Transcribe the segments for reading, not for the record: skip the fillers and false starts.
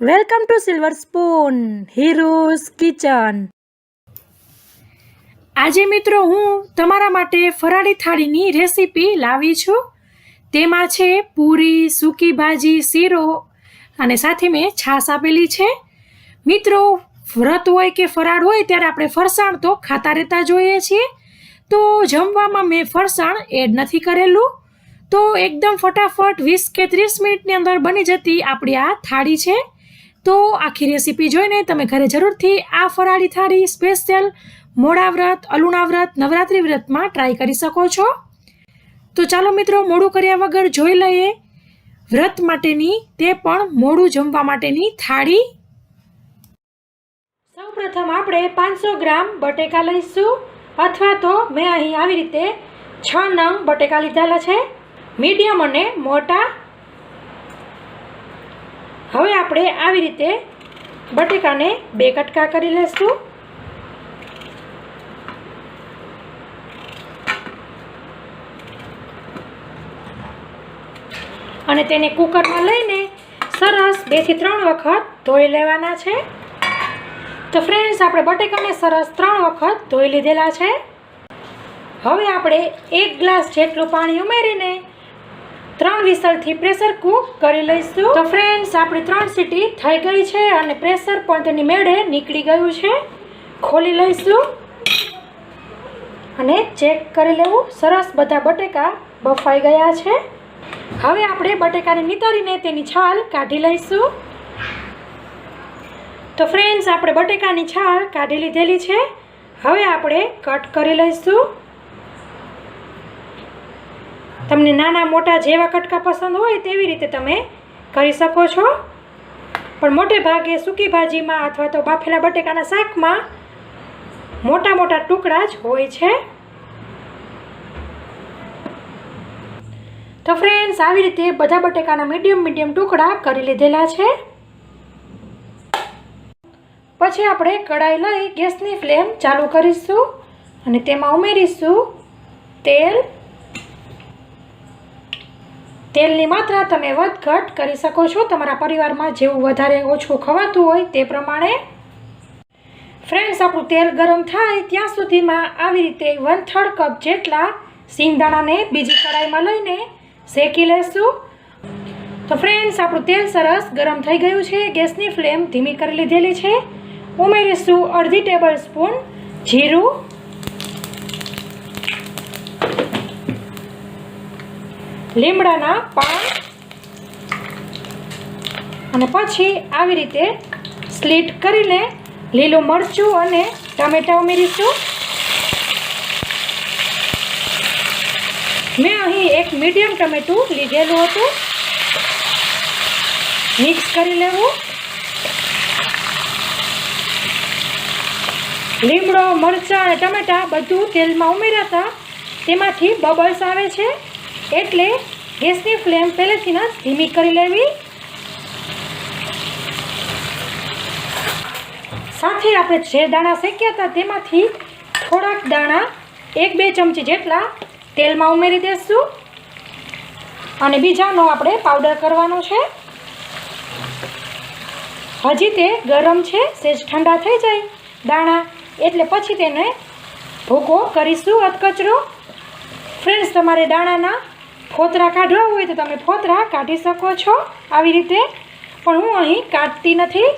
Welcome to silver spoon heroes kitchen. આજે મિત્રો હું તમારા માટે ફરાળી થાળીની રેસીપી લાવી છું। તેમાં છે પૂરી, સૂકી ભાજી, શીરો અને સાથે મેં છાશ આપેલી છે। મિત્રો, વ્રત હોય કે ફરાળ હોય ત્યારે આપણે ફરસાણ તો ખાતા રહેતા જોઈએ છીએ, તો જમવામાં મેં ફરસાણ એડ નથી કરેલું, તો એકદમ ફટાફટ 20 કે 30 મિનિટની અંદર બની જતી આપણી આ થાળી છે। તો આખી રેસીપી જોઈને તમે ઘરે જરૂરથી આ ફરાળી થાળી સ્પેશિયલ મોડા વ્રત, અલુણા વ્રત, નવરાત્રિ વ્રતમાં ટ્રાય કરી શકો છો। તો ચાલો મિત્રો, મોડું કર્યા વગર જોઈ લઈએ વ્રત માટેની, તે પણ મોડું જમવા માટેની થાળી। સૌપ્રથમ આપણે 500 ગ્રામ બટેકા લઈશું, અથવા તો મેં અહીં આવી રીતે 6 નંગ બટેકા લીધેલા છે, મીડિયમ અને મોટા। હવે આપણે આવી રીતે બટેકાને 2 કટકા કરી લઈશું। અને તેને કુકરમાં લઈને સરસ 2 થી 3 વખત ધોઈ લેવાના છે। તો ફ્રેન્ડ્સ, આપણે બટેકાને સરસ 3 વખત ધોઈ લીધેલા છે। હવે આપણે 1 ગ્લાસ જેટલું પાણી ઉમેરીને 3 વિસલથી પ્રેશર કુક કરી લઈશું। તો ફ્રેન્ડ્સ, આપણી 3 સીટી થઈ ગઈ છે અને પ્રેશર પણ તેની મેળે નીકળી ગયું છે। ખોલી લઈશું અને ચેક કરી લેવું, સરસ બધા બટેકા બફાઈ ગયા છે। હવે આપણે બટેકાને નીતારીને તેની છાલ કાઢી લઈશું। તો ફ્રેન્ડ્સ, આપણે બટેકાની છાલ કાઢી લીધેલી છે। હવે આપણે કટ કરી લઈશું। તમને નાના મોટા જેવા કટકા પસંદ હોય તેવી રીતે તમે કરી શકો છો, પણ મોટે ભાગે સૂકી ભાજીમાં અથવા તો બાફેલા બટેકાના શાકમાં મોટા મોટા ટુકડા જ હોય છે। તો ફ્રેન્ડ્સ, આવી રીતે બધા બટેકાના મીડિયમ ટુકડા કરી લીધેલા છે। પછી આપણે કઢાઈ લઈ ગેસની ફ્લેમ ચાલુ કરીશું અને તેમાં ઉમેરીશું તેલ। તેલની માત્રા તમે વધઘટ કરી શકો છો, તમારા પરિવારમાં જેવું વધારે ઓછું ખવાતું હોય તે પ્રમાણે। ફ્રેન્ડ્સ, આપણું તેલ ગરમ થાય ત્યાં સુધીમાં આવી રીતે 1/3 કપ જેટલા સિંગદાણાને બીજી કઢાઈમાં લઈને શેકી લેશું। તો ફ્રેન્ડ્સ, આપણું તેલ સરસ ગરમ થઈ ગયું છે, ગેસની ફ્લેમ ધીમી કરી લીધેલી છે। ઉમેરીશું અડધી ટેબલ સ્પૂન જીરું, લીમડાના પાન અને પછી આવી રીતે સ્લીટ કરીને લીલું મરચું અને ટામેટાં ઉમેરીશું। મેં અહીં એક મીડિયમ ટમેટું લીધેલું હતું, મિક્સ કરી લેવું। લીમડો, મરચાં અને ટમેટાં બધું તેલમાં ઉમેરાતા તેમાંથી બબલ્સ આવે છે, એટલે ગેસની ફ્લેમ પહેલેથી જ ધીમી કરી લેવી। સાથે આપણે જે દાણા શેક્યા હતા તેમાંથી થોડાક દાણા 1-2 ચમચી જેટલા તેલમાં ઉમેરી દઈશું અને બીજાનો આપણે પાવડર કરવાનો છે। હજી તે ગરમ છે, સેજ ઠંડા થઈ જાય દાણા એટલે પછી તેને ભૂકો કરીશું અધકચરો। ફ્રેન્ડ્સ, તમારે દાણાના ફોતરા કાઢવા હોય તો તમે ફોતરા કાઢી શકો છો આવી રીતે, પણ હું અહીં કાઢતી નથી,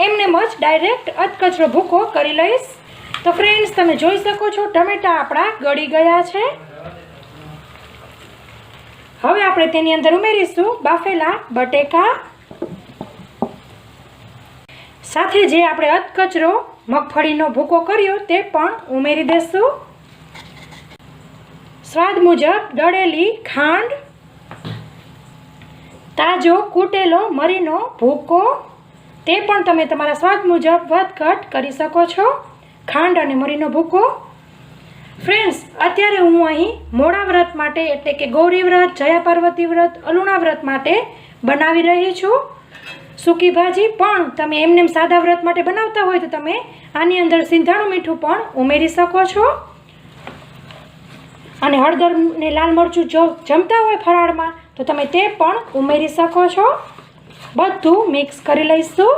એમને જ ડાયરેક્ટ અધકચરો ભૂકો કરી લઈશ। તો ફ્રેન્ડ્સ, તમે જોઈ શકો છો ટમેટાં આપણા ગળી ગયા છે। હવે આપણે તેની અંદર ઉમેરીશું બાફેલા બટેકા, સાથે જે આપણે અધકચરો મગફળીનો ભૂકો કર્યો તે પણ ઉમેરી દઈશું। સ્વાદ મુજબ દળેલી ખાંડ, તાજો કૂટેલો મરીનો ભૂકો, તે પણ તમે તમારા સ્વાદ મુજબ વધઘટ કરી શકો છો, ખાંડ અને મરીનો ભૂકો। ફ્રેન્ડ્સ, અત્યારે હું અહીં મોડા વ્રત માટે એટલે કે ગૌરી વ્રત, જયા પાર્વતી વ્રત, અલુણા વ્રત માટે બનાવી રહી છું સૂકી ભાજી, પણ તમે એમને સાદા વ્રત માટે બનાવતા હોય તો તમે આની અંદર સિંધાણું મીઠું પણ ઉમેરી શકો છો અને હળદર ને લાલ મરચું જો જમતા હોય ફરાળમાં તો તમે તે પણ ઉમેરી શકો છો। બધું મિક્સ કરી લઈશું.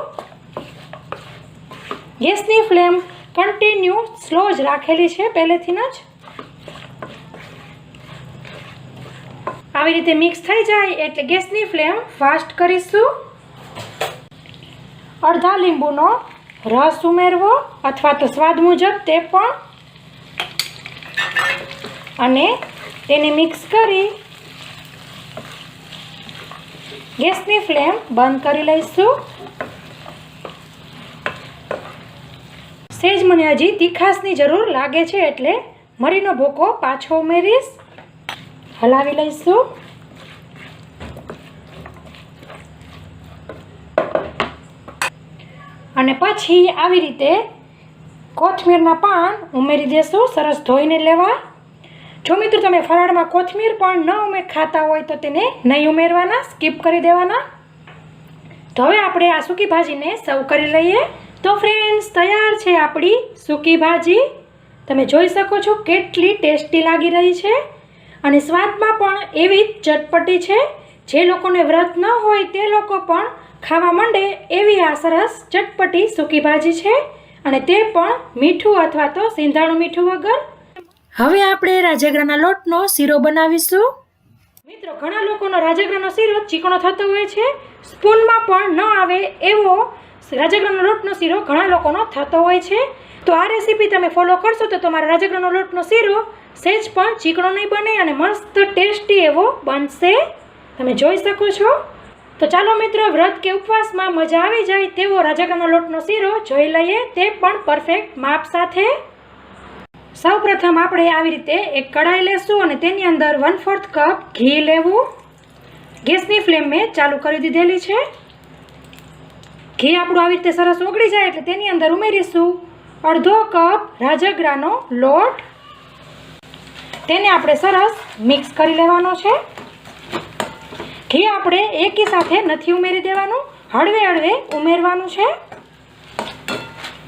ગેસની ફ્લેમ કન્ટિન્યુ સ્લો જ રાખેલી છે પહેલેથી જ. આવી રીતે મિક્સ થઈ જાય એટલે ગેસની ફ્લેમ ફાસ્ટ કરીશું. અડધા લીંબુનો રસ ઉમેરવો અથવા તો સ્વાદ મુજબ તે પણ, અને તેને મિક્સ કરી ગેસની ફ્લેમ બંધ કરી લઈશું. સેજ મને હજી તીખાશની જરૂર લાગે છે એટલે મરીનો ભૂકો પાછો ઉમેરીશ. હલાવી લઈશું. અને પછી આવી રીતે કોથમીરના પાન ઉમેરી દેશું, સરસ ધોઈને લેવા. જો મિત્રો તમે ફરાળમાં કોથમીર પણ ન ખાતા હોય તો તેને નહીં ઉમેરવાના, સ્કીપ કરી દેવાના. તો હવે આપણે આ સૂકી ભાજીને સર્વ કરી લઈએ. તો ફ્રેન્ડ્સ, તૈયાર છે આપણી સૂકી ભાજી. તમે જોઈ શકો છો કેટલી ટેસ્ટી લાગી રહી છે અને સ્વાદમાં પણ એવી જ ચટપટી છે. જે લોકોને વ્રત ન હોય તે લોકો પણ ખાવા માંડે એવી આ સરસ ચટપટી સૂકી ભાજી છે, અને તે પણ મીઠું અથવા તો સિંધાણું મીઠું વગર. હવે આપણે રાજગરાના લોટનો શીરો બનાવીશું. મિત્રો, ઘણા લોકોનો રાજગરાનો શીરો ચીકણો થતો હોય છે, સ્પૂનમાં પણ ન આવે એવો રાજગરાનો લોટનો શીરો ઘણા લોકોનો થતો હોય છે. તો આ રેસીપી તમે ફોલો કરશો તો તમારા રાજગરાનો લોટનો શીરો સહેજ પણ ચીકણો નહીં બને અને મસ્ત ટેસ્ટી એવો બનશે. તમે જોઈ શકો છો. તો ચાલો મિત્રો, વ્રત કે ઉપવાસમાં મજા આવી જાય તેવો રાજગરાનો લોટનો શીરો જોઈ લઈએ, તે પણ પરફેક્ટ માપ સાથે. સૌપ્રથમ આપણે આવી રીતે એક કઢાઈ લેશું અને તેની અંદર 1/4 કપ ઘી લેવું. ગેસની ફ્લેમ મેં ચાલુ કરી દીધેલી છે. ઘી આપણું આવી રીતે સરસ ઓગળી જાય એટલે તેની અંદર ઉમેરીશું અડધો કપ રાજગરાનો લોટ. તેને આપણે સરસ મિક્સ કરી લેવાનો છે. ઘી આપણે એકી સાથે નથી ઉમેરી દેવાનું, હળવે હળવે ઉમેરવાનું છે.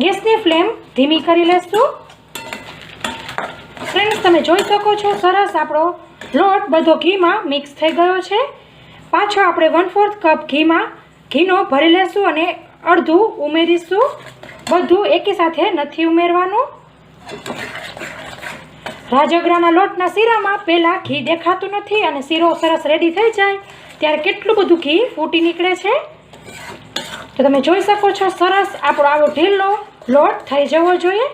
ગેસની ફ્લેમ ધીમી કરી લેશું. ફ્રેન્ડ્સ, તમે જોઈ શકો છો સરસ આપણો લોટ બધો ઘીમાં મિક્સ થઈ ગયો છે. પાછો આપણે 1/4 કપ ઘીનો ભરી લેશું અને અડધું ઉમેરીશું. બધું એકી સાથે નથી ઉમેરવાનું. રાજગરાના લોટના શીરામાં પહેલાં ઘી દેખાતું નથી અને શીરો સરસ રેડી થઈ જાય ત્યારે કેટલું બધું ઘી ફૂટી નીકળે છે. તો તમે જોઈ શકો છો સરસ આપણો આવો ઢીલો લોટ થઈ જવો જોઈએ.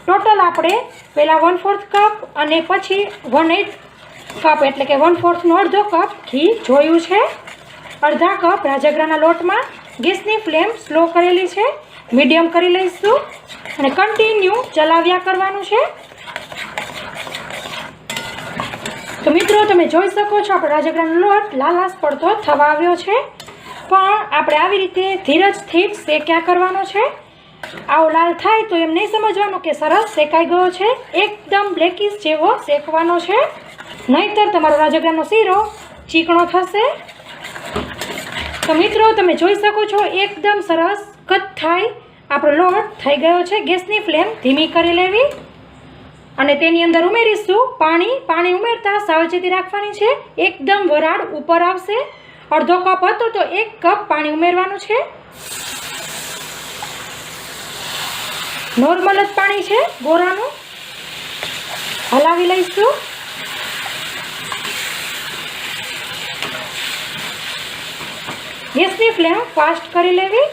ટોટલ આપણે પહેલાં 1/4 કપ અને પછી 1/8 કપ એટલે કે 1/4નો અડધો કપ ઘી જોયું છે. અડધા કપ રાજગરાના લોટમાં ગેસની ફ્લેમ સ્લો કરેલી છે, મીડિયમ કરી લઈશું અને કન્ટિન્યુ ચલાવ્યા કરવાનું છે. તો મિત્રો, તમે જોઈ શકો છો આપણો રાજગરાનો લોટ લાલાશ પડતો થવા આવ્યો છે, પણ આપણે આવી રીતે ધીરજથી જ શેક્યા કરવાનો છે. આવો લાલ થાય તો એમ નહીં સમજવાનું કે સરસ શેકાઈ ગયો છે, એકદમ બ્લેકિશ જેવો શેકવાનો છે, નહીંતર તમારો રાજગરાનો શીરો ચીકણો થશે. તો મિત્રો, તમે જોઈ શકો છો એકદમ સરસ કથ્થાઈ આપણો લોટ થઈ ગયો છે. ગેસની ફ્લેમ ધીમી કરી લેવી અને તેની અંદર ઉમેરીશું પાણી. પાણી ઉમેરતા સાવચેતી રાખવાની છે, એકદમ વરાળ ઉપર આવશે. અડધો કપ હતો તો 1 કપ પાણી ઉમેરવાનું છે. નોર્મલ જ પાણી છે ગોરાનું. હલાવી લઈશું. ગેસની ફ્લેમ ફાસ્ટ કરી લેવી.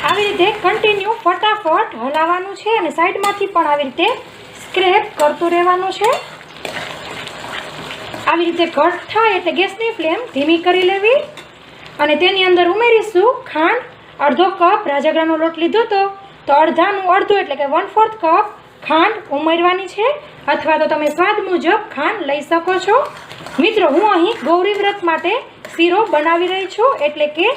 આવી રીતે કન્ટિન્યુ ફટાફટ હલાવવાનું છે અને સાઈડમાંથી પણ આવી રીતે સ્ક્રેપ કરતું રહેવાનું છે. આવી રીતે ઘટ થાય એટલે ગેસની ફ્લેમ ધીમી કરી લેવી અને તેની અંદર ઉમેરીશું ખાંડ. અડધો કપ રાજગરાનો લોટ લીધો તો અડધાનું અડધું એટલે કે 1/4 કપ ખાંડ ઉમેરવાની છે, અથવા તો તમે સ્વાદ મુજબ ખાંડ લઈ શકો છો. મિત્રો, હું અહીં ગૌરી વ્રત માટે શીરો બનાવી રહી છું એટલે કે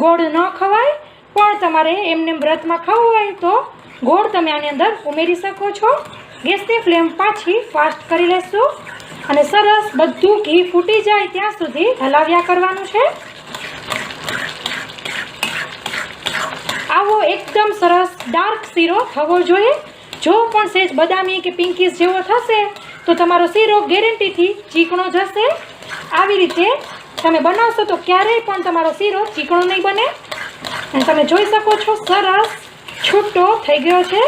ગોળ ન ખવાય, પણ તમારે એમને વ્રતમાં ખાવું હોય તો ગોળ તમે આની અંદર ઉમેરી શકો છો. ગેસની ફ્લેમ પાછી ફાસ્ટ કરી લેશું અને સરસ બધું ઘી ફૂટી જાય ત્યાં સુધી હલાવ્યા કરવાનું છે. આવો એકદમ સરસ ડાર્ક શીરો થવો જોઈએ. જો પણ સહેજ બદામી કે પિંકીશ જેવો થશે તો તો તમારો શીરો ગેરંટીથી ચીકણો જશે. આવી રીતે તમે બનાવશો તો ક્યારેય પણ તમારો શીરો ચીકણો નહીં બને. અને તમે જોઈ શકો છો સરસ છૂટો થઈ ગયો છે.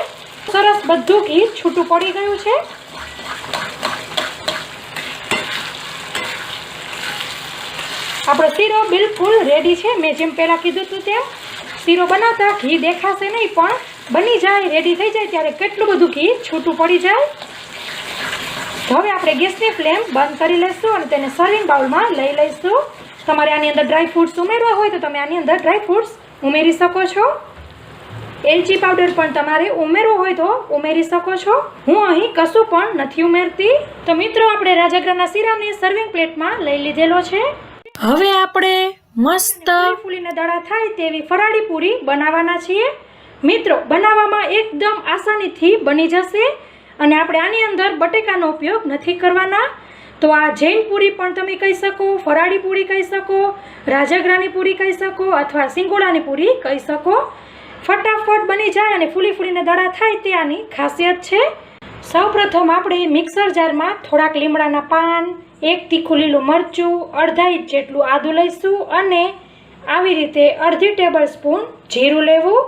સરસ બધું ઘી છૂટું પડી ગયું છે. આપણો શીરો બિલકુલ રેડી છે. મેં જેમ પહેલાં કીધું હતું તેમ શીરો બનાવતા ઘી દેખાશે નહીં, પણ બની જાય, રેડી થઈ જાય ત્યારે કેટલું બધું ઘી છૂટું પડી જાય. હવે આપણે ગેસની ફ્લેમ બંધ કરી લઈશું અને તેને સર્વિંગ બાઉલમાં લઈ લઈશું. તમારે આની અંદર ડ્રાય ફ્રૂટ્સ ઉમેરવા હોય તો તમે આની અંદર ડ્રાય ફ્રૂટ્સ ઉમેરી શકો છો. એલચી પાવડર પણ તમારે ઉમેરવો હોય તો ઉમેરી શકો છો. હું અહીં કશું પણ નથી ઉમેરતી. તો મિત્રો, આપણે રાજગરાના શીરાને સર્વિંગ પ્લેટમાં લઈ લીધેલો છે. હવે આપણે મસ્ત ફૂલીને દડા થાય તેવી ફરાળી પૂરી બનાવવાના છીએ. મિત્રો, બનાવવામાં એકદમ આસાનીથી બની જશે અને આપણે આની અંદર બટેકાનો ઉપયોગ નથી કરવાના. તો આ જૈન પૂરી પણ તમે કહી શકો, ફરાળી પૂરી કહી શકો, રાજગરાની પૂરી કહી શકો અથવા સિંગોડાની પૂરી કહી શકો. ફટાફટ બની જાય અને ફૂલી ફૂલીને દડા થાય તે આની ખાસિયત છે. સૌપ્રથમ આપણે મિક્સર જારમાં થોડાક લીમડાના પાન, એક તીખું લીલું મરચું, અડધા ઇંચ જેટલું આદું લઈશું અને આવી રીતે અડધી ટેબલ સ્પૂન જીરું લેવું.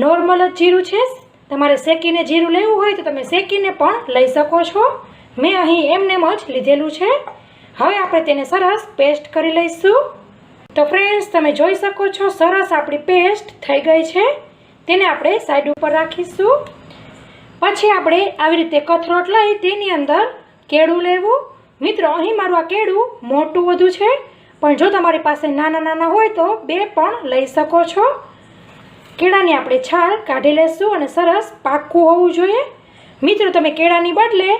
નોર્મલ જ જીરું છે. તમારે શેકીને જીરું લેવું હોય તો તમે શેકીને પણ લઈ શકો છો. મેં અહીં એમનેમ જ લીધેલું છે. હવે આપણે તેને સરસ પેસ્ટ કરી લઈશું. તો ફ્રેન્ડ્સ, તમે જોઈ શકો છો સરસ આપણી પેસ્ટ થઈ ગઈ છે. તેને આપણે સાઈડ ઉપર રાખીશું. પછી આપણે આવી રીતે કથરોટ લઈ તેની અંદર કેળું લેવું. મિત્રો, અહીં મારું આ કેળું મોટું વધુ છે, પણ જો તમારી પાસે નાના નાના હોય તો બે પણ લઈ શકો છો. કેળાની આપણે છાલ કાઢી લઈશું અને સરસ પાકું હોવું જોઈએ. મિત્રો, તમે કેળાની બદલે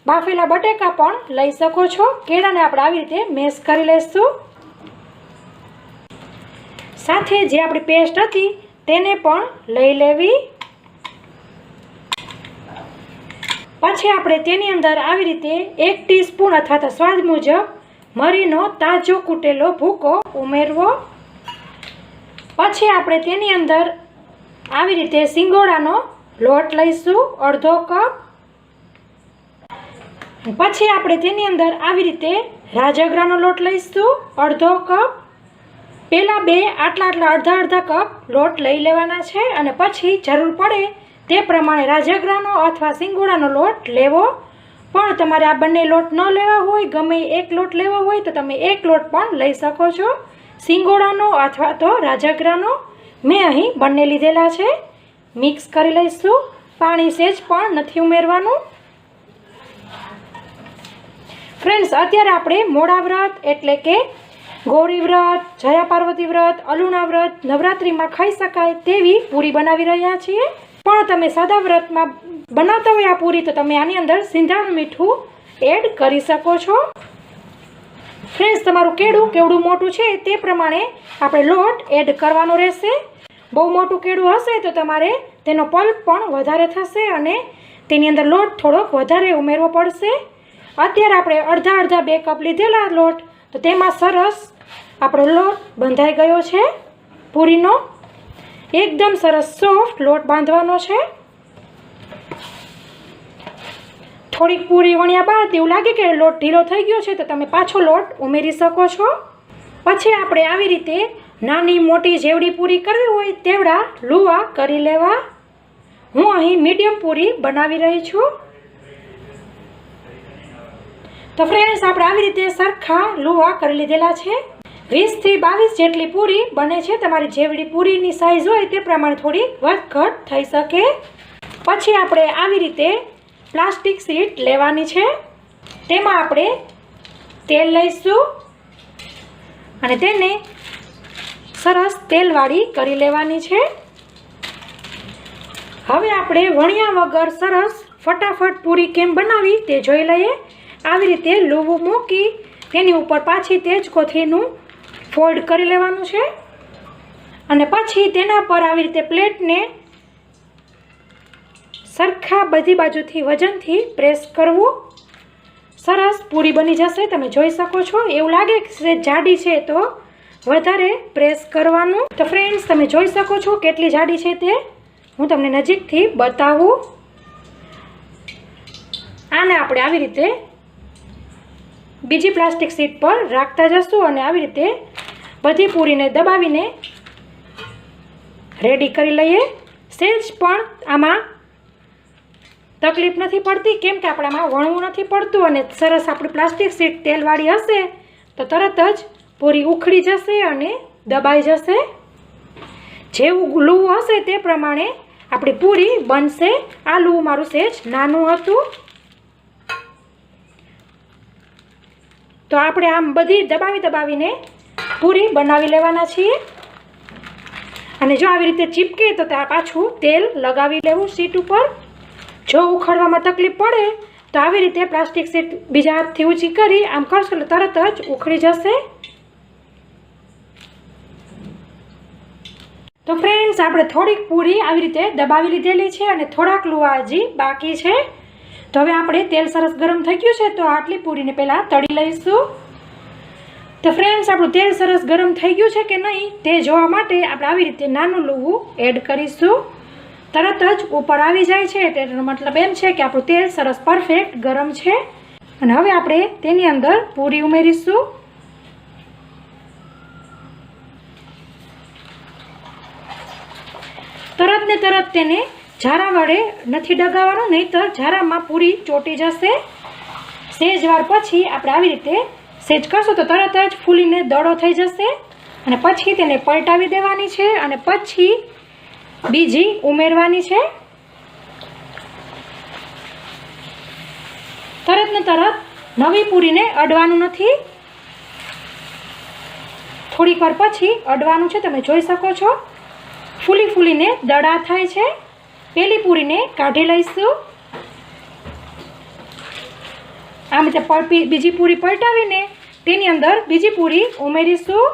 બાફેલા બટેકા પણ લઈ શકો છો. કેળાને આપણે આવી રીતે મેશ કરી લઈશું. સાથે જે આપણી પેસ્ટ હતી તેને પણ લઈ લેવી. પછી આપણે તેની અંદર આવી રીતે 1 ટીસ્પૂન અથવા તો સ્વાદ મુજબ મરીનો તાજો કૂટેલો ભૂકો ઉમેરવો. પછી આપણે તેની અંદર આવી રીતે સિંગોડાનો લોટ લઈશું, અડધો કપ. પછી આપણે તેની અંદર આવી રીતે રાજગરાનો લોટ લઈશું, અડધો કપ. પહેલાં બે આટલા અડધા કપ લોટ લઈ લેવાના છે અને પછી જરૂર પડે તે પ્રમાણે રાજગરાનો અથવા સિંગોડાનો લોટ લેવો. પણ તમારે આ બંને લોટ ન લેવા હોય, ગમે એક લોટ લેવો હોય તો તમે એક લોટ પણ લઈ શકો છો, સિંગોડાનો અથવા તો રાજગરાનો. મેં અહીં બંને લીધેલા છે. મિક્સ કરી લઈશું. પાણી સહેજ પણ નથી ઉમેરવાનું. ફ્રેન્ડ્સ, અત્યારે આપણે મોડા વ્રત એટલે કે ગૌરી વ્રત, જયા પાર્વતી વ્રત, અલુણા વ્રત, નવરાત્રિમાં ખાઈ શકાય તેવી પૂરી બનાવી રહ્યા છીએ. પણ તમે સાદા વ્રતમાં બનાવતા હોય આ પૂરી તો તમે આની અંદર સિંધાનું મીઠું એડ કરી શકો છો. ફ્રેન્ડ્સ, તમારું કેળું કેવડું મોટું છે તે પ્રમાણે આપણે લોટ એડ કરવાનો રહેશે. બહુ મોટું કેળું હશે તો તમારે તેનો પલ્પ પણ વધારે થશે અને તેની અંદર લોટ થોડોક વધારે ઉમેરવો પડશે. અત્યારે આપણે અડધા 2 કપ લીધેલા લોટ, તો તેમાં સરસ આપણો લોટ બંધાઈ ગયો છે. પૂરીનો એકદમ સરસ સોફ્ટ લોટ બાંધવાનો છે. થોડીક પૂરી વણ્યા બાદ એવું લાગે કે લોટ ઢીલો થઈ ગયો છે તો તમે પાછો લોટ ઉમેરી શકો છો. પછી આપણે આવી રીતે નાની મોટી જેવડી પૂરી કરવી હોય તેવડા લુવા કરી લેવા. હું અહીં મીડિયમ પૂરી બનાવી રહી છું. તો ફ્રેન્ડ્સ, આપણે આવી રીતે સરખા લુવા કરી લીધેલા છે. 20 થી 22 જેટલી પૂરી બને છે. તમારી જેવડી પૂરીની સાઈઝ હોય તે પ્રમાણે થોડી વધઘટ થઈ શકે. પછી આપણે આવી રીતે પ્લાસ્ટિક શીટ લેવાની છે. તેમાં આપણે તેલ લઈશું અને તેને સરસ તેલવાળી કરી લેવાની છે. હવે આપણે વણ્યા વગર સરસ ફટાફટ પૂરી કેમ બનાવી તે જોઈ લઈએ. આવી રીતે લુવું મૂકી તેની ઉપર પાછી તેજ કોથળીનું ફોલ્ડ કરી લેવાનું છે અને પછી તેના પર આવી રીતે પ્લેટને સરખા બધી બાજુથી વજનથી પ્રેસ કરવું. સરસ પૂરી બની જશે. તમે જોઈ શકો છો. એવું લાગે કે જાડી છે તો વધારે પ્રેસ કરવાનું. તો ફ્રેન્ડ્સ, તમે જોઈ શકો છો કેટલી જાડી છે તે હું તમને નજીકથી બતાવું. આને આપણે આવી રીતે બીજી પ્લાસ્ટિક શીટ પર રાખતા જશું અને આવી રીતે બધી પૂરીને દબાવીને રેડી કરી લઈએ. સહેજ પણ આમાં તકલીફ નથી પડતી, કેમ કે આપણામાં વણવું નથી પડતું અને સરસ આપણી પ્લાસ્ટિક શીટ તેલવાળી હશે તો તરત જ પૂરી ઉખડી જશે અને દબાઈ જશે. જેવું લૂવું હશે તે પ્રમાણે આપણી પૂરી બનશે. આ લૂવું મારું સહેજ નાનું હતું તો આપણે આમ બધી દબાવીને પૂરી બનાવી લેવાના છીએ. અને જો આવી રીતે ચીપકે તો ત્યાં પાછું તેલ લગાવી લેવું શીટ ઉપર. જો ઉખડવામાં તકલીફ પડે તો આવી રીતે પ્લાસ્ટિક શીટ બીજા હાથથી ઊંચી કરી આમ કરશો એટલે તરત જ ઉખડી જશે. તો ફ્રેન્ડ્સ, આપણે થોડીક પૂરી આવી રીતે દબાવી લીધેલી છે અને થોડાક લુવા હજી બાકી છે. તો હવે આપણે તેલ સરસ ગરમ થઈ ગયું છે તો આટલી પૂરીને પહેલાં તળી લઈશું. તો ફ્રેન્ડ્સ, આપણું તેલ સરસ ગરમ થઈ ગયું છે કે નહીં તે જોવા માટે આપણે આવી રીતે નાનું લુવું એડ કરીશું. તરત જ ઉપર આવી જાય છે તેનો મતલબ એમ છે કે આપણું તેલ સરસ પરફેક્ટ ગરમ છે. અને હવે આપણે તેની અંદર પૂરી ઉમેરીશું. તરત ને તરત તેને ઝારા વડે નથી ડગાવવાનું, નહીંતર ઝારામાં પૂરી ચોંટી જશે. સહેજ વાર પછી આપણે આવી રીતે સહેજ કરશું તો તરત જ ફૂલીને દડો થઈ જશે. અને પછી તેને પલટાવી દેવાની છે અને પછી બીજી ઉમેરવાની છે. તરત ને તરત નવી પૂરીને અડવાનું નથી, થોડીક વાર પછી અડવાનું છે. તમે જોઈ શકો છો ફૂલીને દડા થાય છે. પહેલી પૂરીને કાઢી લઈશું. આમ રીતે બીજી પૂરી પલટાવીને તેની અંદર બીજી પૂરી ઉમેરીશું.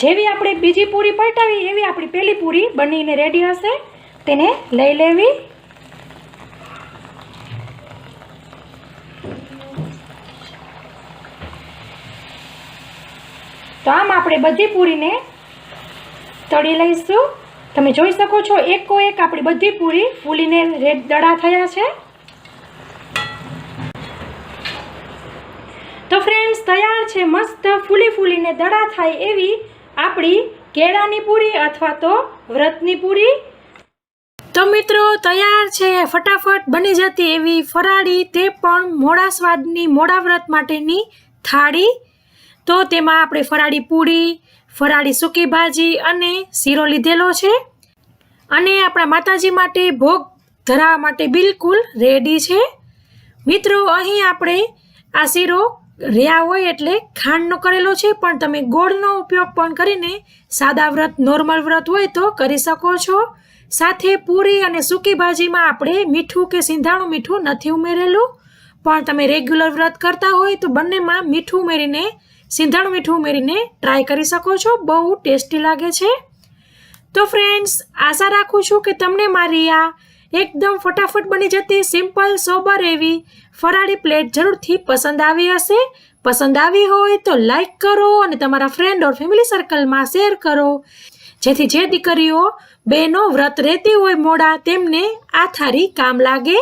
જેવી આપણે બીજી પૂરી પલટાવી એવી આપણી પહેલી પૂરી બનીને રેડી હશે. તેને લઈ લેવી. તો આમ આપણે બધી પૂરીને તળી લઈશું. તમે જોઈ શકો છો એકો એક આપણી બધી પૂરી ફૂલીને દડા થયા છે. તો ફ્રેન્ડ્સ, તૈયાર છે મસ્ત ફૂલીને દડા થાય એવી આપણી કેળાની પૂરી અથવા તો વ્રતની પૂરી. તો મિત્રો, તૈયાર છે ફટાફટ બની જતી એવી ફરાળી તે પણ મોડા સ્વાદની મોડા વ્રત માટેની થાળી. તો તેમાં આપણે ફરાળી પૂરી, ફરાળી સૂકી ભાજી અને શીરો લીધેલો છે અને આપણા માતાજી માટે ભોગ ધરાવવા માટે બિલકુલ રેડી છે. મિત્રો, અહીં આપણે આ શીરો રહ્યા હોય એટલે ખાંડનો કરેલો છે, પણ તમે ગોળનો ઉપયોગ પણ કરીને સાદા વ્રત નોર્મલ વ્રત હોય તો કરી શકો છો. સાથે પૂરી અને સૂકી ભાજીમાં આપણે મીઠું કે સિંધાણું મીઠું નથી ઉમેરેલું, પણ તમે રેગ્યુલર વ્રત કરતા હોય તો બંનેમાં મીઠું ઉમેરીને સિંધાણું મીઠું ઉમેરીને ટ્રાય કરી શકો છો. બહુ ટેસ્ટી લાગે છે. તો ફ્રેન્ડ્સ, આશા રાખું છું કે તમને મારી આ એકદમ ફટાફટ બની જતી સિમ્પલ સોબર એવી ફરાળી પ્લેટ જરૂરથી પસંદ આવી હશે. પસંદ આવી હોય તો લાઈક કરો અને તમારા ફ્રેન્ડ ઓર ફેમિલી સર્કલમાં શેર કરો, જેથી જે દીકરીઓ બહેનો વ્રત રહેતી હોય મોડા તેમને આ થાળી કામ લાગે.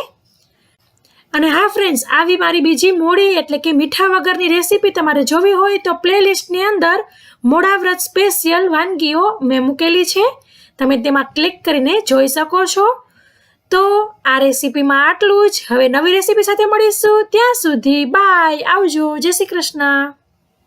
અને હા ફ્રેન્ડ્સ, આવી મારી બીજી મોડી એટલે કે મીઠા વગરની રેસીપી તમારે જોવી હોય તો પ્લેલિસ્ટની અંદર મોડા વ્રત સ્પેશિયલ વાનગીઓ મેં મૂકેલી છે, તમે તેમાં ક્લિક કરીને જોઈ શકો છો. તો આ રેસીપીમાં આટલું જ. હવે નવી રેસીપી સાથે મળીશું. ત્યાં સુધી બાય, આવજો, જય શ્રી કૃષ્ણ.